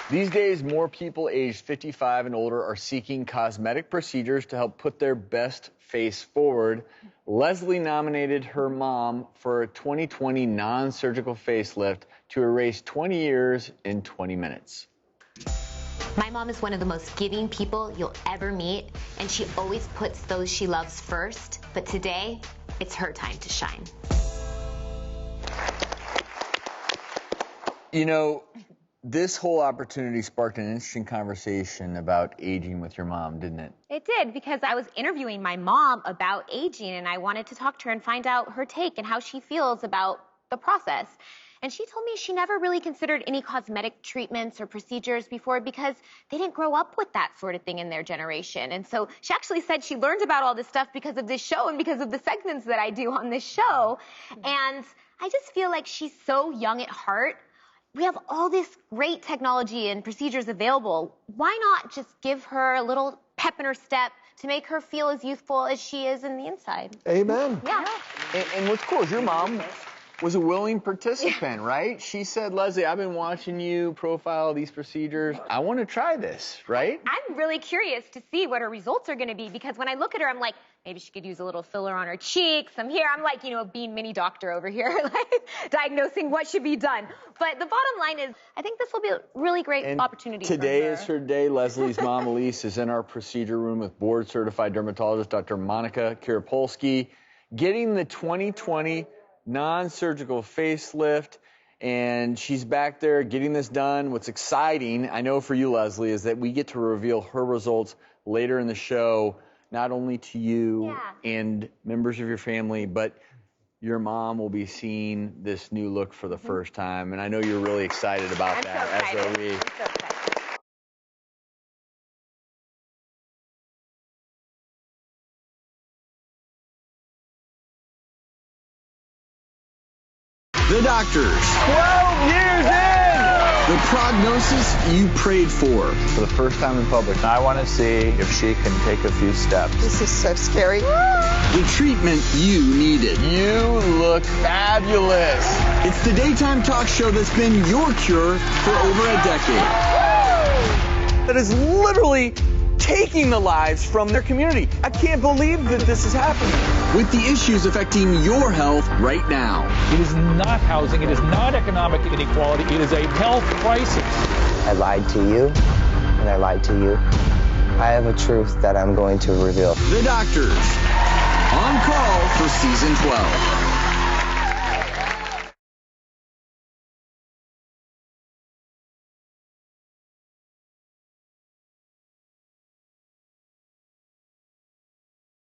These days, more people aged 55 and older are seeking cosmetic procedures to help put their best face forward. Leslie nominated her mom for a 2020 non-surgical facelift to erase 20 years in 20 minutes. My mom is one of the most giving people you'll ever meet, and she always puts those she loves first. But today, it's her time to shine. You know, this whole opportunity sparked an interesting conversation about aging with your mom, didn't it? It did, because I was interviewing my mom about aging, and I wanted to talk to her and find out her take and how she feels about the process. And she told me she never really considered any cosmetic treatments or procedures before because they didn't grow up with that sort of thing in their generation. And so she actually said she learned about all this stuff because of this show and because of the segments that I do on this show. And I just feel like she's so young at heart. We have all this great technology and procedures available. Why not just give her a little pep in her step to make her feel as youthful as she is in the inside? Amen. Yeah. And what's cool is your mom was a willing participant, right? She said, Leslie, I've been watching you profile these procedures. I want to try this, right? I'm really curious to see what her results are going to be, because when I look at her, I'm like, maybe she could use a little filler on her cheeks, some hair. I'm like, you know, a being mini doctor over here, like diagnosing what should be done. But the bottom line is, I think this will be a really great opportunity for her. Today is her day. Leslie's mom, Elyse, is in our procedure room with board-certified dermatologist Dr. Monika Kiripolsky, getting the 2020 non-surgical facelift, and she's back there getting this done. What's exciting, I know for you, Leslie, is that we get to reveal her results later in the show, not only to you and members of your family, but your mom will be seeing this new look for the first time, and I know you're really excited about that. So excited. As are we. I'm so excited. The doctors. 12 years in! The prognosis you prayed for. For the first time in public, I want to see if she can take a few steps. This is so scary. The treatment you needed. You look fabulous. It's the daytime talk show that's been your cure for over a decade. That is literally taking the lives from their community. I can't believe that this is happening. With the issues affecting your health right now. It is not housing, it is not economic inequality, it is a health crisis. I lied to you, and I lied to you. I have a truth that I'm going to reveal. The Doctors, on call for season 12.